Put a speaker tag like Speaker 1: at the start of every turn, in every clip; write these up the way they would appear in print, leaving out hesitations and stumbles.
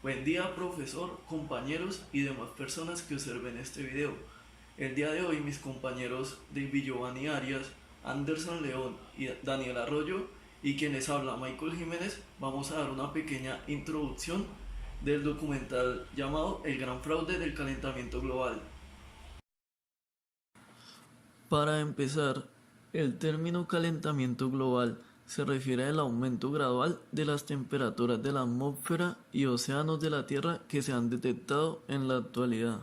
Speaker 1: Buen día, profesor, compañeros y demás personas que observen este video. El día de hoy mis compañeros David Giovanni Arias, Anderson León y Daniel Arroyo y quien les habla Michael Jiménez vamos a dar una pequeña introducción del documental llamado El gran fraude del calentamiento global. Para empezar, el término calentamiento global se refiere al aumento gradual de las temperaturas de la atmósfera y océanos de la Tierra que se han detectado en la actualidad.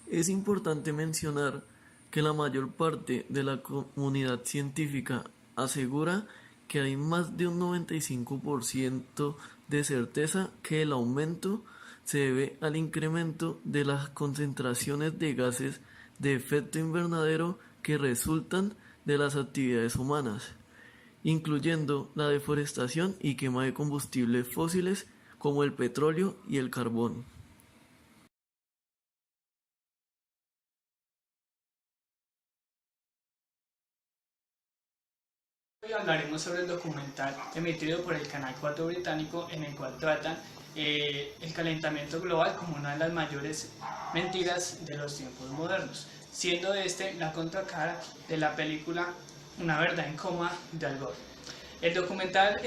Speaker 1: Es importante mencionar que la mayor parte de la comunidad científica asegura que hay más de un 95% de certeza que el aumento se debe al incremento de las concentraciones de gases de efecto invernadero que resultan de las actividades humanas, incluyendo la deforestación y quema de combustibles fósiles como el petróleo y el carbón.
Speaker 2: Hoy hablaremos sobre el documental emitido por el Canal 4 británico en el cual tratan el calentamiento global como una de las mayores mentiras de los tiempos modernos, siendo este la contracara de la película Una verdad en coma de Al Gore. El documental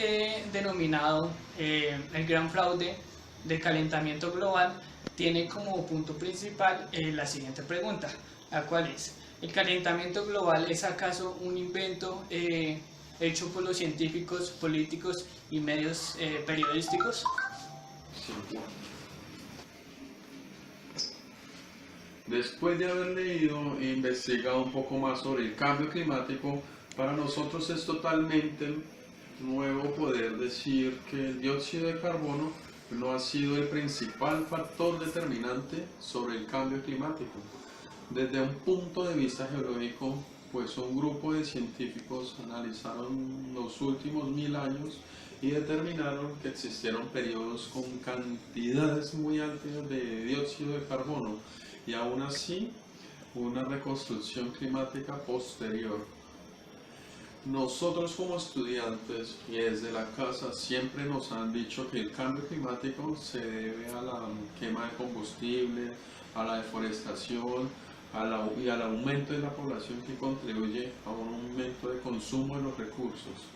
Speaker 2: denominado El gran fraude del calentamiento global tiene como punto principal la siguiente pregunta, la cual es: ¿el calentamiento global es acaso un invento hecho por los científicos, políticos y medios periodísticos?
Speaker 3: Sí. Después de haber leído e investigado un poco más sobre el cambio climático, para nosotros es totalmente nuevo poder decir que el dióxido de carbono no ha sido el principal factor determinante sobre el cambio climático. Desde un punto de vista geológico, pues un grupo de científicos analizaron los últimos 1000 años y determinaron que existieron periodos con cantidades muy altas de dióxido de carbono y aún así una reconstrucción climática posterior. Nosotros como estudiantes y desde la casa siempre nos han dicho que el cambio climático se debe a la quema de combustible, a la deforestación y al aumento de la población que contribuye a un aumento de consumo de los recursos.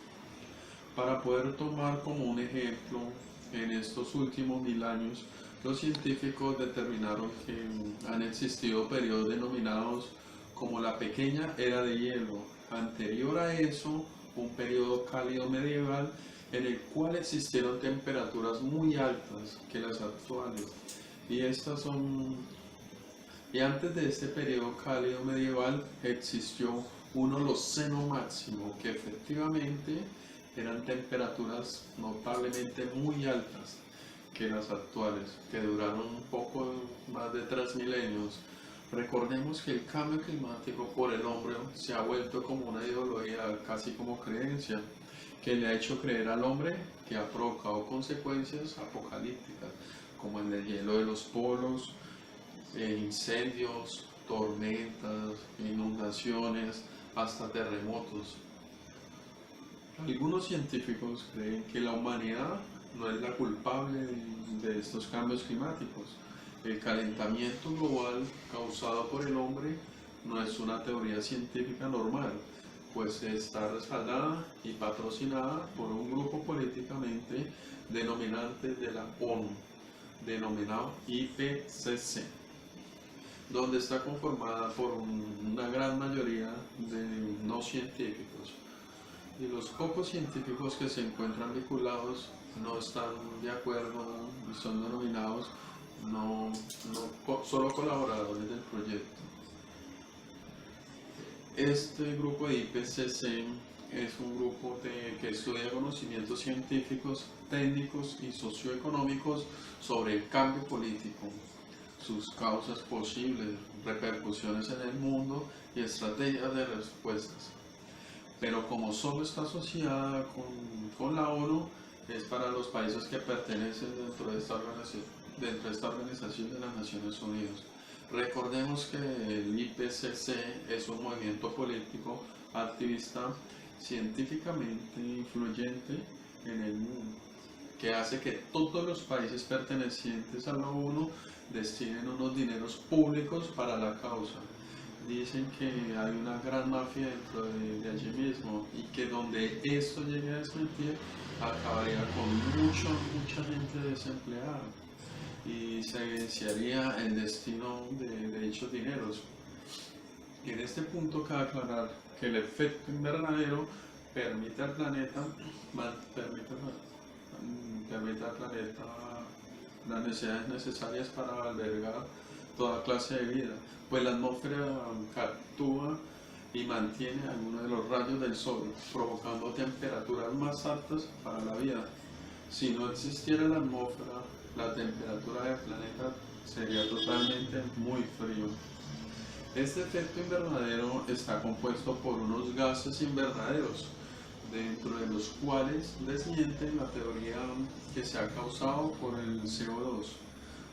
Speaker 3: Para poder tomar como un ejemplo, en estos últimos 1000 años, los científicos determinaron que han existido periodos denominados como la pequeña era de hielo. Anterior a eso, un periodo cálido medieval en el cual existieron temperaturas muy altas que las actuales. Y estas son y antes de este periodo cálido medieval existió un Holoceno máximo, que efectivamente eran temperaturas notablemente muy altas que las actuales, que duraron un poco más de 3 milenios. Recordemos que el cambio climático por el hombre se ha vuelto como una ideología, casi como creencia, que le ha hecho creer al hombre que ha provocado consecuencias apocalípticas, como el deshielo de los polos, incendios, tormentas, inundaciones, hasta terremotos. Algunos científicos creen que la humanidad no es la culpable de estos cambios climáticos. El calentamiento global causado por el hombre no es una teoría científica normal, pues está respaldada y patrocinada por un grupo políticamente denominante de la ONU, denominado IPCC, donde está conformada por una gran mayoría de no científicos. Y los pocos científicos que se encuentran vinculados no están de acuerdo y son denominados solo colaboradores del proyecto. Este grupo de IPCC es un grupo que estudia conocimientos científicos, técnicos y socioeconómicos sobre el cambio político, sus causas posibles, repercusiones en el mundo y estrategias de respuestas. Pero como solo está asociada con la ONU, es para los países que pertenecen dentro de esta organización de las Naciones Unidas. Recordemos que el IPCC es un movimiento político activista científicamente influyente en el mundo. que hace que todos los países pertenecientes a la ONU destinen unos dineros públicos para la causa. Dicen que hay una gran mafia dentro de allí mismo y que donde esto llegue a desmentir acabaría con mucha gente desempleada y se evidenciaría el destino de dichos dineros. En este punto cabe aclarar que el efecto invernadero permite al planeta las necesidades necesarias para albergar toda clase de vida, pues la atmósfera captura y mantiene algunos de los rayos del sol, provocando temperaturas más altas para la vida. Si no existiera la atmósfera, la temperatura del planeta sería totalmente muy frío. Este efecto invernadero está compuesto por unos gases invernaderos, dentro de los cuales desmienten la teoría que se ha causado por el CO2,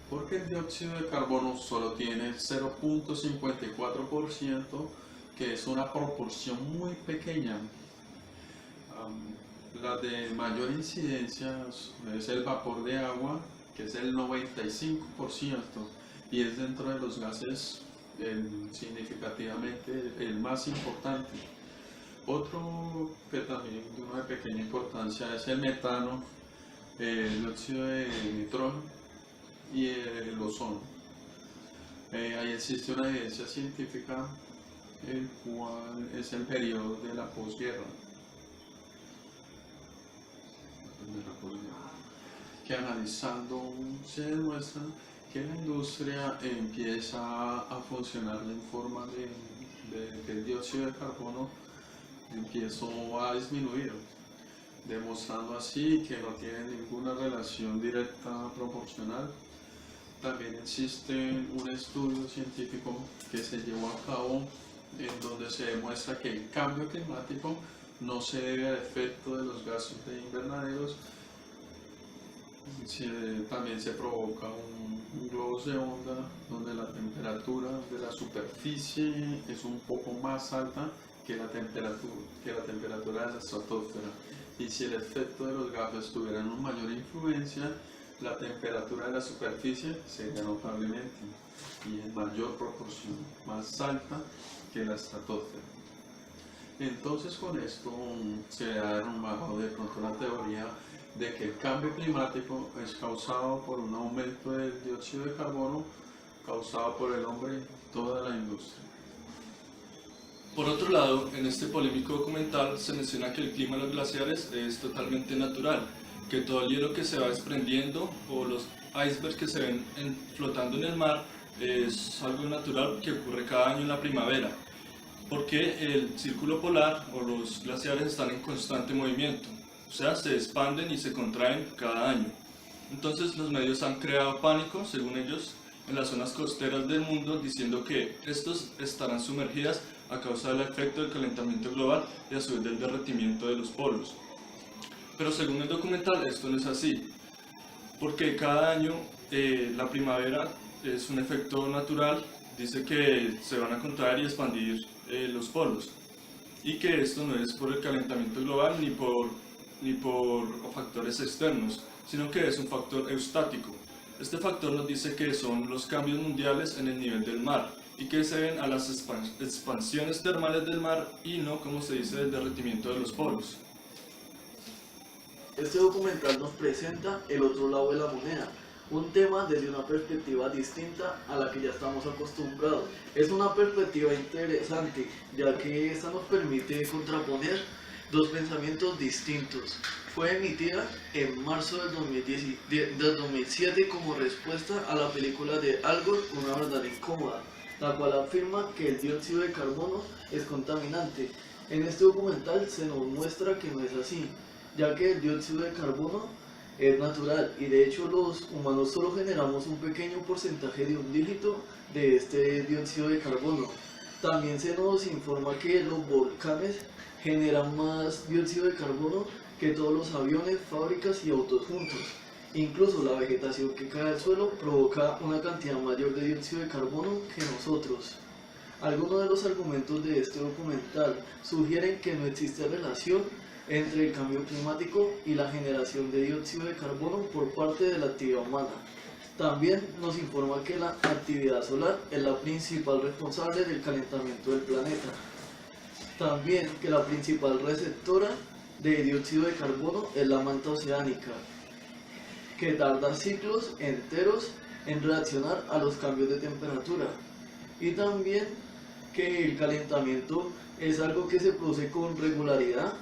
Speaker 3: porque el dióxido de carbono solo tiene 0.54%, que es una proporción muy pequeña. La de mayor incidencia es el vapor de agua, que es el 95%, y es dentro de los gases significativamente el más importante. Otro que también de pequeña importancia es el metano, el dióxido de nitrógeno y el ozono. Ahí existe una evidencia científica, el cual es el periodo de la posguerra, que analizando se demuestra que la industria empieza a funcionar en forma de que el dióxido de carbono empieza a disminuir, demostrando así que no tiene ninguna relación directa proporcional. También existe un estudio científico que se llevó a cabo en donde se demuestra que el cambio climático no se debe al efecto de los gases invernaderos. También se provoca un globo de onda donde la temperatura de la superficie es un poco más alta que la temperatura de la estratosfera, y si el efecto de los gases tuviera una mayor influencia, la temperatura de la superficie sería notablemente y en mayor proporción más alta que la estratosfera. Entonces con esto se ha derrumbado de pronto la teoría de que el cambio climático es causado por un aumento del dióxido de carbono causado por el hombre y toda la industria.
Speaker 4: Por otro lado, en este polémico documental se menciona que el clima de los glaciares es totalmente natural, que todo el hielo que se va desprendiendo o los icebergs que se ven flotando en el mar es algo natural que ocurre cada año en la primavera, porque el círculo polar o los glaciares están en constante movimiento, o sea, se expanden y se contraen cada año. Entonces los medios han creado pánico, según ellos, en las zonas costeras del mundo, diciendo que estos estarán sumergidas a causa del efecto del calentamiento global y a su vez del derretimiento de los polos. Pero según el documental esto no es así, porque cada año la primavera es un efecto natural, dice que se van a contraer y expandir los polos, y que esto no es por el calentamiento global ni por factores externos, sino que es un factor eustático. Este factor nos dice que son los cambios mundiales en el nivel del mar y que se ven a las expansiones termales del mar y no, como se dice, del derretimiento de los polos.
Speaker 1: Este documental nos presenta el otro lado de la moneda, un tema desde una perspectiva distinta a la que ya estamos acostumbrados. Es una perspectiva interesante, ya que esta nos permite contraponer dos pensamientos distintos. Fue emitida en marzo del 2007 como respuesta a la película de Al Gore, Una verdad incómoda, la cual afirma que el dióxido de carbono es contaminante. En este documental se nos muestra que no es así, ya que el dióxido de carbono es natural y de hecho los humanos solo generamos un pequeño porcentaje de un dígito de este dióxido de carbono. También se nos informa que los volcanes generan más dióxido de carbono que todos los aviones, fábricas y autos juntos. Incluso la vegetación que cae al suelo provoca una cantidad mayor de dióxido de carbono que nosotros. Algunos de los argumentos de este documental sugieren que no existe relación entre el cambio climático y la generación de dióxido de carbono por parte de la actividad humana. También nos informa que la actividad solar es la principal responsable del calentamiento del planeta. También que la principal receptora de dióxido de carbono es la manta oceánica, que tarda ciclos enteros en reaccionar a los cambios de temperatura. Y también que el calentamiento es algo que se produce con regularidad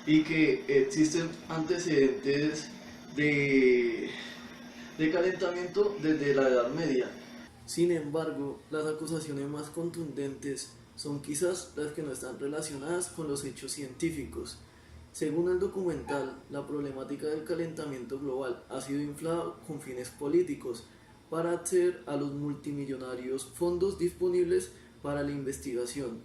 Speaker 1: y que existen antecedentes de calentamiento desde la Edad Media. Sin embargo, las acusaciones más contundentes son quizás las que no están relacionadas con los hechos científicos. Según el documental, la problemática del calentamiento global ha sido inflada con fines políticos para acceder a los multimillonarios fondos disponibles para la investigación.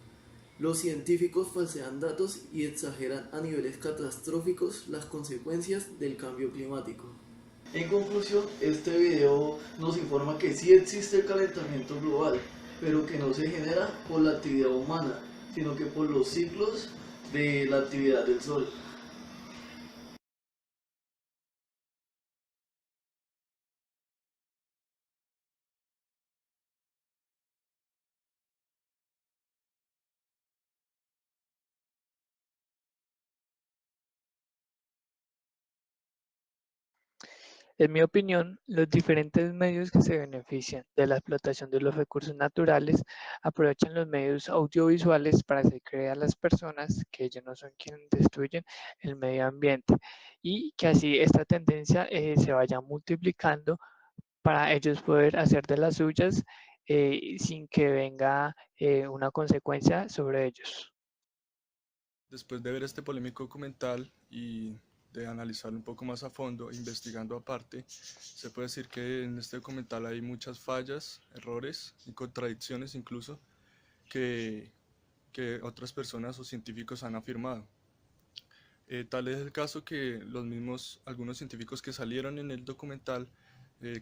Speaker 1: Los científicos falsean datos y exageran a niveles catastróficos las consecuencias del cambio climático. En conclusión, este video nos informa que sí existe el calentamiento global, pero que no se genera por la actividad humana, sino que por los ciclos de la actividad del Sol.
Speaker 5: En mi opinión, los diferentes medios que se benefician de la explotación de los recursos naturales aprovechan los medios audiovisuales para hacer creer a las personas que ellos no son quienes destruyen el medio ambiente y que así esta tendencia se vaya multiplicando para ellos poder hacer de las suyas sin que venga una consecuencia sobre ellos.
Speaker 4: Después de ver este polémico documental y de analizarlo un poco más a fondo, investigando aparte, se puede decir que en este documental hay muchas fallas, errores y contradicciones incluso que otras personas o científicos han afirmado. Tal es el caso que algunos científicos que salieron en el documental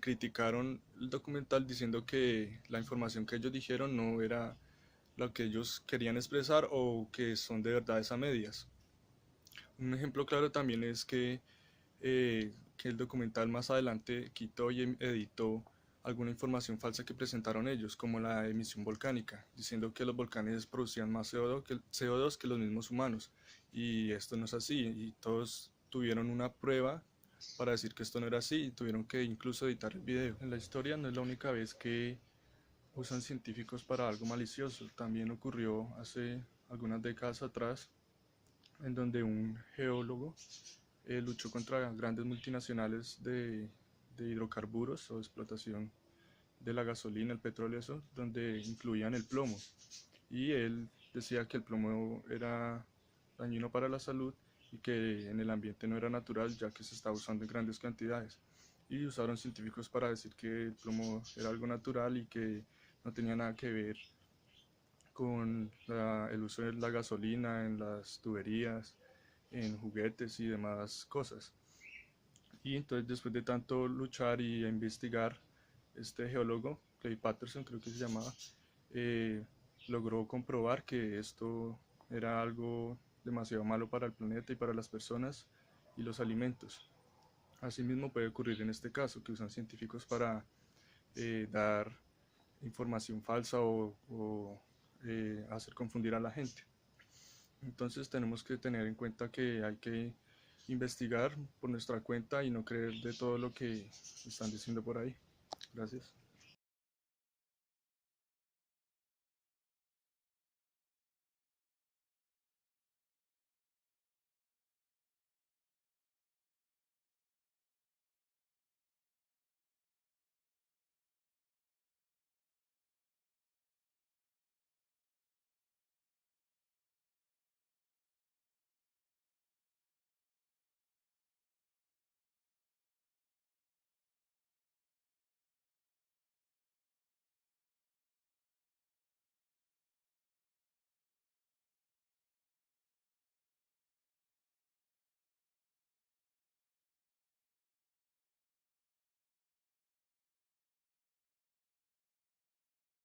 Speaker 4: criticaron el documental diciendo que la información que ellos dijeron no era lo que ellos querían expresar o que son de verdades a medias. Un ejemplo claro también es que el documental más adelante quitó y editó alguna información falsa que presentaron ellos, como la emisión volcánica, diciendo que los volcanes producían más CO2 que los mismos humanos, y esto no es así, y todos tuvieron una prueba para decir que esto no era así, y tuvieron que incluso editar el video. En la historia no es la única vez que usan científicos para algo malicioso, también ocurrió hace algunas décadas atrás, en donde un geólogo luchó contra grandes multinacionales de hidrocarburos o explotación de la gasolina, el petróleo, eso, donde incluían el plomo. Y él decía que el plomo era dañino para la salud y que en el ambiente no era natural, ya que se estaba usando en grandes cantidades. Y usaron científicos para decir que el plomo era algo natural y que no tenía nada que ver con el uso de la gasolina en las tuberías, en juguetes y demás cosas. Y entonces, después de tanto luchar y investigar, este geólogo, Clay Patterson creo que se llamaba, logró comprobar que esto era algo demasiado malo para el planeta y para las personas y los alimentos. Asimismo puede ocurrir en este caso, que usan científicos para dar información falsa o hacer confundir a la gente. Entonces tenemos que tener en cuenta que hay que investigar por nuestra cuenta y no creer de todo lo que están diciendo por ahí. Gracias.